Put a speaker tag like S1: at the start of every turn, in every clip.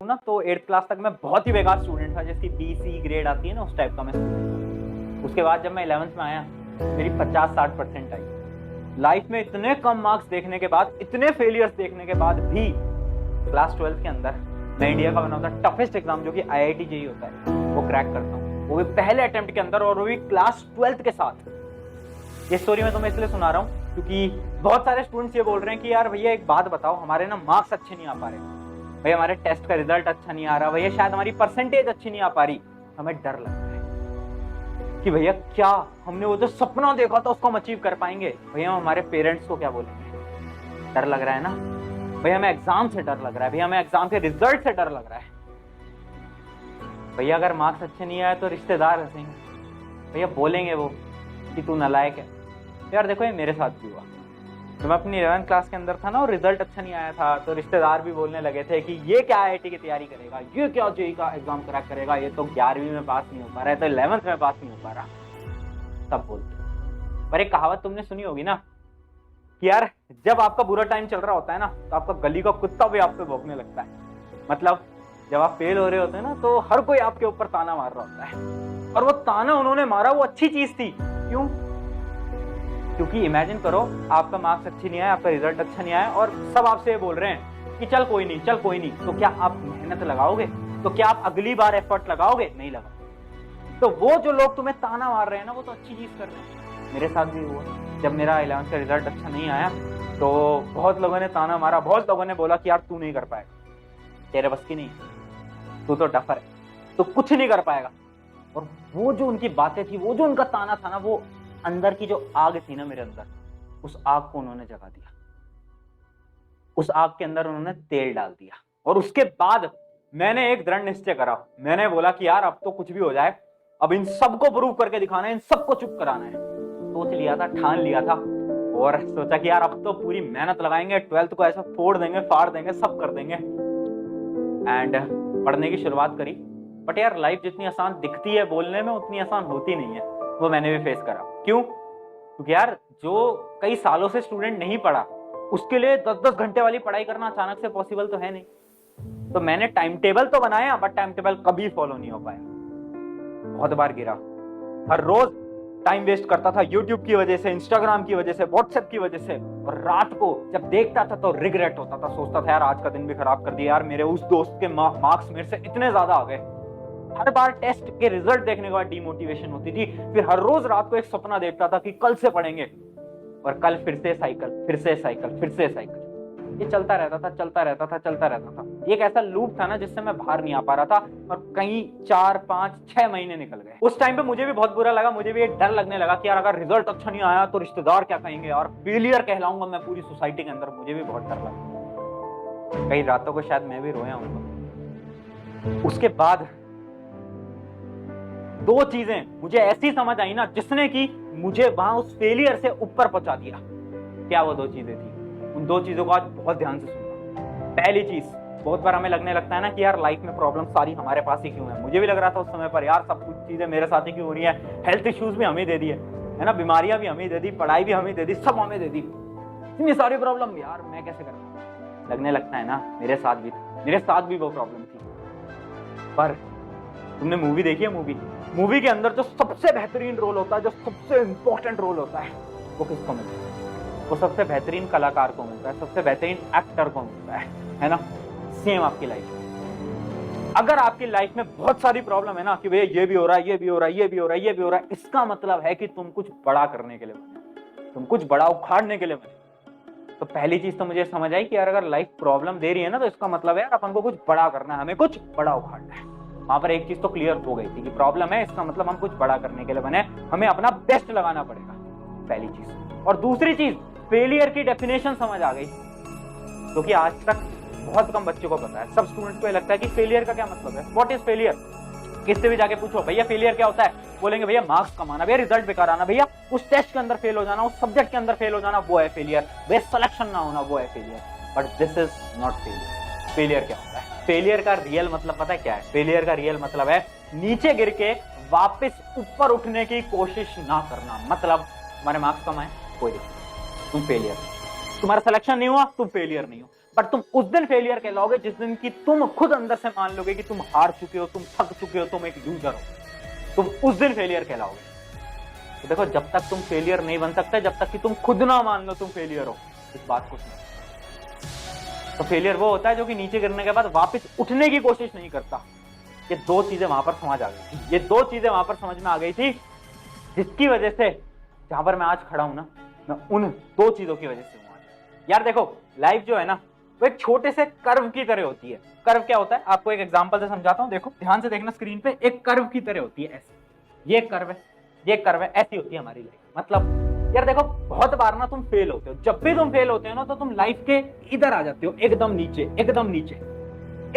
S1: ना तो 8th class तक मैं बहुत ही बेकार स्टूडेंट था, जिसकी BC ग्रेड आती है ना, उस टाइप का मैं स्टूडेंट। उसके बाद जब मैं 11th में आया, मेरी 50-60% आई। लाइफ में इतने कम मार्क्स देखने के बाद, इतने फेलियर्स देखने के बाद भी क्लास 12th के अंदर मैं इंडिया का one of the toughest exam जो कि IIT JEE होता है वो क्रैक करता हूँ, वो भी पहले अटेम्प्ट के अंदर, और वो भी क्लास 12th के साथ। ये स्टोरी मैं तुम्हें इसलिए सुना रहा हूँ क्योंकि बहुत सारे स्टूडेंट्स ये बोल रहे हैं कि यार भैया एक बात बताओ, हमारे ना मार्क्स अच्छे नहीं आ पा रहे, भैया हमारे टेस्ट का रिजल्ट अच्छा नहीं आ रहा, भैया शायद हमारी परसेंटेज अच्छी नहीं आ पा रही। हमें डर लग रहा है कि भैया क्या हमने वो जो सपना देखा था उसको हम अचीव कर पाएंगे, भैया हमारे पेरेंट्स को क्या बोलेंगे। डर लग रहा है ना भैया, हमें एग्जाम से डर लग रहा है, भैया हमें एग्जाम के रिजल्ट से डर लग रहा है। भैया अगर मार्क्स अच्छे नहीं आए तो रिश्तेदार हंसेंगे, भैया बोलेंगे वो कि तू नालायक है। यार देखो ये मेरे साथ भी हुआ। जब मैं अपनी 11th क्लास के अंदर था ना और रिजल्ट अच्छा नहीं आया था, तो रिश्तेदार भी बोलने लगे थे कि ये क्या IIT की तैयारी करेगा, ये क्या JEE का एग्जाम क्रैक करेगा, ये तो 11वीं में पास नहीं हो पा रहा है, तो 11th में पास नहीं हो पा रहा। सब बोलते। पर एक कहावत तुमने सुनी होगी ना कि यार जब आपका बुरा टाइम चल रहा होता है ना, तो आपका गली का कुत्ता भी आप पे भौंकने लगता है। मतलब जब आप फेल हो रहे होते हैं ना, तो हर कोई आपके ऊपर ताना मार रहा होता है, और वो ताना उन्होंने मारा वो अच्छी चीज थी। क्यों? क्योंकि इमेजिन करो आपका मार्क्स अच्छी नहीं आया, आपका रिजल्ट अच्छा नहीं आया, और सब आपसे बोल रहे हैं कि चल कोई नहीं, चल कोई नहीं। तो क्या आप मेहनत लगाओगे? तो क्या आप अगली बार एफर्ट लगाओगे? नहीं लगाओगे। तो वो जो लोग तुम्हें ताना मार रहे हैं ना, वो तो अच्छी चीज कर रहे हैं। मेरे साथ भी हुआ। जब मेरा 11th का रिजल्ट अच्छा नहीं आया तो बहुत लोगों ने ताना मारा, बहुत लोगों ने बोला कि यार तू नहीं कर पाएगा, तेरे बस की नहीं, तू तो डफर है, तू कुछ नहीं कर पाएगा। और वो जो उनकी बातें थी, वो जो उनका ताना था ना, वो अंदर की जो आग थी ना मेरे अंदर, उस आग को उन्होंने जगा दिया। उस आग के अंदर उन्होंने तेल डाल दिया। और उसके बाद मैंने एक दृढ़ निश्चय करा। मैंने बोला कि यार अब तो कुछ भी हो जाए, अब इन सबको प्रूव करके दिखाना है, इन सबको चुप कराना है। सोच लिया था, ठान लिया था, और सोचा कि यार अब तो पूरी मेहनत लगाएंगे, 12th को ऐसा फोड़ देंगे, फाड़ देंगे, सब कर देंगे। एंड पढ़ने की शुरुआत करी। बट यार लाइफ जितनी आसान दिखती है बोलने में, उतनी आसान होती नहीं है। वो मैंने भी फेस करा। क्यों? क्योंकि यार जो कई सालों से स्टूडेंट नहीं पढ़ा, उसके लिए 10-10 घंटे वाली पढ़ाई करना अचानक से पॉसिबल तो है नहीं। तो मैंने टाइम टेबल तो बनाया, बट टाइम टेबल कभी फॉलो नहीं हो पाया। बहुत बार गिरा, हर रोज टाइम वेस्ट करता था यूट्यूब की वजह से, इंस्टाग्राम की वजह से, व्हाट्सएप की वजह से। और रात को जब देखता था तो रिग्रेट होता था, सोचता था यार आज का दिन भी खराब कर दिया, यार मेरे उस दोस्त के मार्क्स मेरे से इतने ज्यादा आ गए। हर बार टेस्ट के रिजल्ट देखने के बाद डिमोटिवेशन होती थी। फिर हर रोज रात को एक सपना देखता था कि कल से पढ़ेंगे, और कल फिर से साइकिल, फिर से साइकिल, फिर से साइकिल। ये चलता रहता था, चलता रहता था, चलता रहता था। एक ऐसा लूप था ना जिससे मैं बाहर नहीं आ पा रहा था, और कहीं 4, 5, 6 महीने निकल गए। उस टाइम पे मुझे भी बहुत बुरा लगा, मुझे भी ये डर लगने लगा कि यार अगर रिजल्ट अच्छा नहीं आया तो रिश्तेदार क्या कहेंगे, और फेलियर कहलाऊंगा मैं पूरी सोसाइटी के अंदर। मुझे भी बहुत डर लगा, कई रातों को शायद मैं भी रोया हूँ। उसके बाद 2 चीजें मुझे ऐसी समझ आई ना, जिसने कि मुझे वहां उस फेलियर से ऊपर पहुंचा दिया। क्या वो 2 चीजें थी? उन 2 चीजों को आज बहुत ध्यान से सुनना। पहली चीज, बहुत बार हमें लगने लगता है ना कि यार लाइफ में प्रॉब्लम सारी हमारे पास ही क्यों है। मुझे भी लग रहा था उस समय पर, यार सब कुछ चीजें मेरे साथ ही क्यों हो रही है, हेल्थ इश्यूज भी हमें दे दिए है ना, बीमारियां भी हमें दे दी, पढ़ाई भी हमें दे दी, सब हमें दे दी, इतनी सारी प्रॉब्लम, यार मैं कैसे करूं। लगने लगता है ना, मेरे साथ भी था, मेरे साथ भी वो प्रॉब्लम थी। पर तुमने मूवी देखी है? मूवी के अंदर जो सबसे बेहतरीन रोल होता है, जो सबसे इंपॉर्टेंट रोल होता है, वो किसको मिलता है? वो सबसे बेहतरीन कलाकार को मिलता है, सबसे बेहतरीन एक्टर को मिलता है ना। सेम आपकी लाइफ में, अगर आपकी लाइफ में बहुत सारी प्रॉब्लम है ना कि भैया ये भी हो रहा है, ये भी हो रहा है, ये भी हो रहा है, ये भी हो रहा है, इसका मतलब है कि तुम कुछ बड़ा करने के लिए बने, तुम कुछ बड़ा उखाड़ने के लिए बने। तो पहली चीज तो मुझे समझ आई कि यार अगर लाइफ प्रॉब्लम दे रही है ना, तो इसका मतलब है यार अपन को कुछ बड़ा करना है, हमें कुछ बड़ा उखाड़ना है। वहां पर एक चीज तो क्लियर हो गई थी कि प्रॉब्लम है, इसका मतलब हम कुछ बड़ा करने के लिए बने, हमें अपना बेस्ट लगाना पड़ेगा, पहली चीज। और दूसरी चीज, फेलियर की डेफिनेशन समझ आ गई, क्योंकि तो आज तक बहुत कम बच्चों को पता है। सब स्टूडेंट्स को लगता है कि फेलियर का क्या मतलब है, व्हाट इज फेलियर। किससे भी जाके पूछो भैया फेलियर क्या होता है, बोलेंगे भैया मार्क्स कम आना, भैया रिजल्ट बेकार आना, भैया उस टेस्ट के अंदर फेल हो जाना, उस सब्जेक्ट के अंदर फेल हो जाना, वो है फेलियर, भैया सिलेक्शन ना होना, वो है failure. But this is not failure. Failure क्या होता है? फेलियर का रियल मतलब पता है क्या है? फेलियर का रियल मतलब है नीचे गिर के वापस ऊपर उठने की कोशिश ना करना। मतलब तुम्हारे मार्क्स कम आए, कोई दिक्कत, तुम फेलियर। तुम्हारा सिलेक्शन नहीं हुआ, तुम फेलियर नहीं हो। पर तुम उस दिन फेलियर कहलाओगे जिस दिन की तुम खुद अंदर से मान लोगे कि तुम हार चुके हो, तुम थक चुके हो, तुम एक लूजर हो, तुम उस दिन फेलियर कहलाओगे। तो देखो, जब तक तुम फेलियर नहीं बन सकते, जब तक कि तुम खुद ना मान लो तुम फेलियर हो, इस बात को समझो। तो फेलियर वो होता है जो कि नीचे गिरने के बाद वापस उठने की कोशिश नहीं करता। ये दो चीजें वहां पर समझ आ गई थी, ये दो चीजें वहां पर समझ में आ गई थी, जिसकी वजह से जहां पर मैं आज खड़ा हूं ना, मैं उन दो चीजों की वजह से हूं आज। यार देखो, लाइफ जो है ना, वो एक छोटे से कर्व की तरह होती है। कर्व क्या होता है, आपको एक एग्जांपल से समझाता हूं। देखो, ध्यान से देखना स्क्रीन पे, एक कर्व की तरह होती है ऐसे। ये कर्व है, ये कर्व है, ऐसी होती है हमारी लाइफ। मतलब यार देखो, बहुत बार ना तुम फेल होते हो। जब भी तुम फेल होते हो ना, तो तुम लाइफ के इधर आ जाते हो, एकदम नीचे, एकदम नीचे।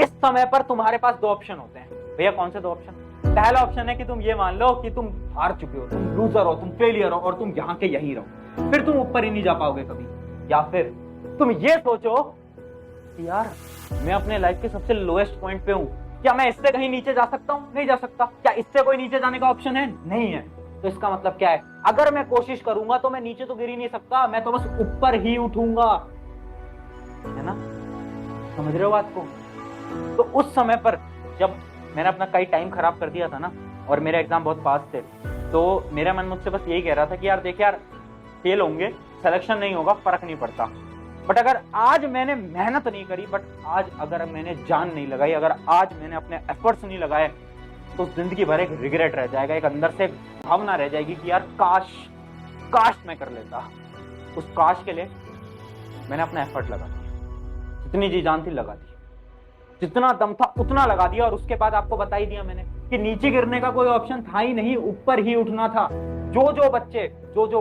S1: इस समय पर तुम्हारे पास दो ऑप्शन होते हैं। भैया कौन से दो ऑप्शन? पहला ऑप्शन है कि तुम ये मान लो कि तुम हार चुके हो, तुम लूजर हो, तुम फेलियर हो, और तुम यहाँ के यहीं रहो, फिर तुम ऊपर ही नहीं जा पाओगे कभी। या फिर तुम ये सोचो कि यार मैं अपने लाइफ के सबसे लोएस्ट पॉइंट पे हूँ, क्या मैं इससे कहीं नीचे जा सकता हूँ? नहीं जा सकता। क्या इससे कोई नीचे जाने का ऑप्शन है? नहीं है। तो इसका मतलब क्या है? अगर मैं कोशिश करूंगा तो मैं नीचे तो गिर ही नहीं सकता, मैं तो बस ऊपर ही उठूंगा, है ना? समझ रहे हो बात को? तो उस समय पर जब मैंने अपना कई टाइम खराब कर दिया था ना, और मेरे एग्जाम बहुत पास थे, तो मेरा मन मुझसे बस यही कह रहा था कि यार देख यार, फेल होंगे, सिलेक्शन नहीं होगा, फर्क नहीं पड़ता। बट अगर आज मैंने मेहनत नहीं करी, बट आज अगर मैंने जान नहीं लगाई, अगर आज मैंने अपने एफर्ट्स नहीं लगाए, तो जिंदगी भर एक रिग्रेट रह जाएगा, एक अंदर से एक भावना रह जाएगी कि यार काश मैं कर लेता। उस काश के लिए मैंने अपना एफर्ट लगा दिया, जितनी जी जान थी लगा दी, जितना दम था उतना लगा दिया। और उसके बाद आपको बता ही दिया मैंने कि नीचे गिरने का कोई ऑप्शन था ही नहीं, ऊपर ही उठना था। जो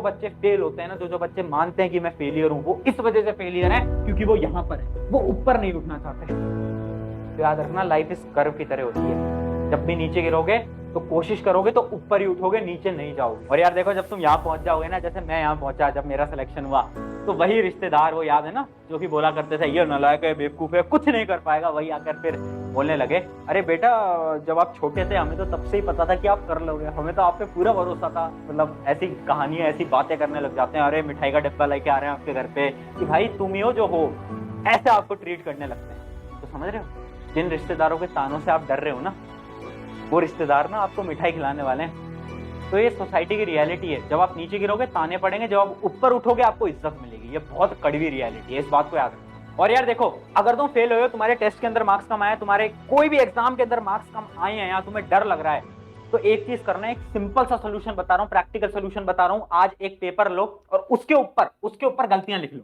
S1: बच्चे फेल होते हैं ना, जो बच्चे मानते हैं कि मैं फेलियर हूं, वो इस वजह से फेलियर है क्योंकि वो यहां पर है, वो ऊपर नहीं उठना चाहते। तो याद रखना, लाइफ इस कर्व की तरह होती है। जब भी नीचे गिरोगे तो कोशिश करोगे तो ऊपर ही उठोगे, नीचे नहीं जाओगे। और यार देखो, जब तुम यहाँ पहुंच जाओगे ना, जैसे मैं यहाँ पहुंचा, जब मेरा सिलेक्शन हुआ, तो वही रिश्तेदार, वो याद है ना, जो कि बोला करते थे ये नालायक है, बेवकूफ है, कुछ नहीं कर पाएगा, वही आकर फिर बोलने लगे, अरे बेटा जब आप छोटे थे हमें तो तब से ही पता था कि आप कर लोगे, हमें तो आप पे पूरा भरोसा था। मतलब ऐसी कहानियां, ऐसी बातें करने लग जाते हैं। अरे मिठाई का डिब्बा लेके आ रहे हैं आपके घर पे कि भाई तुम ही हो जो हो, ऐसे आपको ट्रीट करने लगते हैं। तो समझ रहे हो, जिन रिश्तेदारों के तानों से आप डर रहे हो ना, वो रिश्तेदार ना आपको मिठाई खिलाने वाले हैं। तो ये सोसाइटी की रियलिटी है। जब आप नीचे गिरोगे ताने पड़ेंगे, जब आप ऊपर उठोगे आपको इज्जत मिलेगी। ये बहुत कड़वी रियलिटी है, इस बात को याद रखो। और यार देखो, अगर तुम फेल हो, तुम्हारे टेस्ट के अंदर मार्क्स कम आए, तुम्हारे कोई भी एग्जाम के अंदर मार्क्स कम आए हैं, या तुम्हें डर लग रहा है, तो एक चीज करना है, एक सिंपल सा सोल्यूशन बता रहा हूँ, प्रैक्टिकल सोल्यूशन बता रहा हूँ। आज एक पेपर लो और उसके ऊपर गलतियां लिख लो।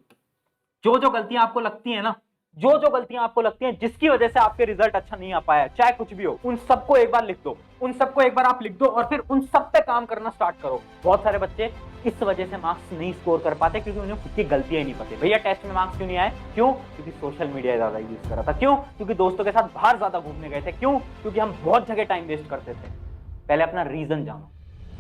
S1: जो गलतियां आपको लगती है ना, जो गलतियां आपको लगती हैं जिसकी वजह से आपके रिजल्ट अच्छा नहीं आ पाया, चाहे कुछ भी हो, उन सबको एक बार लिख दो। उन सबको एक बार आप लिख दो और फिर उन सब पे काम करना स्टार्ट करो। बहुत सारे बच्चे इस वजह से मार्क्स नहीं स्कोर कर पाते क्योंकि उन्हें खुद की गलतियां ही नहीं पता। भैया टेस्ट में मार्क्स क्यों नहीं आए? क्यों? क्योंकि सोशल मीडिया ज्यादा यूज करा था। क्यों? क्योंकि दोस्तों के साथ बाहर ज्यादा घूमने गए थे। क्यों? क्योंकि हम बहुत जगह टाइम वेस्ट करते थे। पहले अपना रीजन जानो,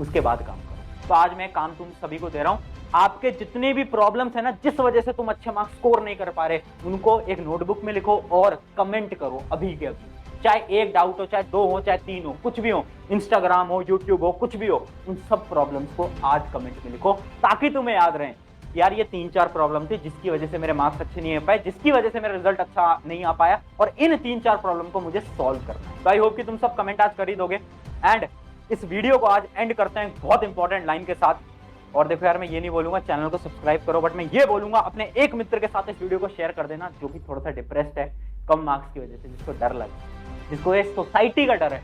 S1: उसके बाद काम करो। तो आज मैं काम तुम सभी को दे रहा हूं, आपके जितने भी प्रॉब्लम्स है ना, जिस वजह से तुम अच्छे मार्क्स स्कोर नहीं कर पा रहे, उनको एक नोटबुक में लिखो और कमेंट करो अभी के अभी। चाहे एक डाउट हो, चाहे दो हो, चाहे तीन हो, कुछ भी हो, इंस्टाग्राम हो, यूट्यूब हो, कुछ भी हो, उन सब प्रॉब्लम्स को आज कमेंट में लिखो ताकि तुम्हें याद रहे, यार ये 3-4 प्रॉब्लम थी जिसकी वजह से मेरे मार्क्स अच्छे नहीं आ पाए, जिसकी वजह से मेरा रिजल्ट अच्छा नहीं आ पाया, और इन 3-4 प्रॉब्लम को मुझे सॉल्व करना है। तो आई होप कि तुम सब कमेंट आज कर ही दोगे। एंड इस वीडियो को आज एंड करते हैं बहुत इंपॉर्टेंट लाइन के साथ। और देखो यार, मैं ये नहीं बोलूंगा चैनल को सब्सक्राइब करो, बट मैं ये बोलूंगा अपने एक मित्र के साथ इस वीडियो को शेयर कर देना जो कि थोड़ा सा डिप्रेस्ड है कम मार्क्स की वजह से, जिसको डर लगे, जिसको ये सोसाइटी का डर है,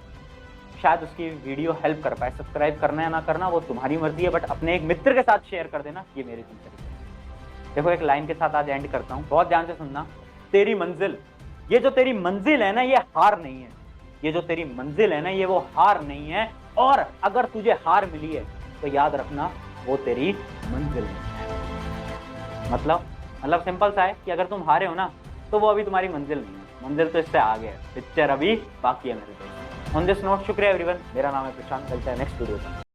S1: शायद उसकी वीडियो हेल्प कर पाए। सब्सक्राइब करना या ना करना वो तुम्हारी मर्जी है, बट अपने एक मित्र के साथ शेयर कर देना, ये मेरे तरीके है। देखो एक लाइन के साथ आज एंड करता हूँ, बहुत ध्यान से सुनना। तेरी मंजिल, ये जो तेरी मंजिल है ना, ये हार नहीं है। ये जो तेरी मंजिल है ना, ये वो हार नहीं है। और अगर तुझे हार मिली है तो याद रखना वो तेरी मंजिल है। मतलब सिंपल सा है कि अगर तुम हारे हो ना, तो वो अभी तुम्हारी मंजिल नहीं है, मंजिल तो इससे आगे है, पिक्चर अभी बाकी है मेरे दोस्त। ऑन दिस नोट, शुक्रिया एवरीवन। मेरा नाम है प्रशांत, चलते हैं नेक्स्ट वीडियो तक।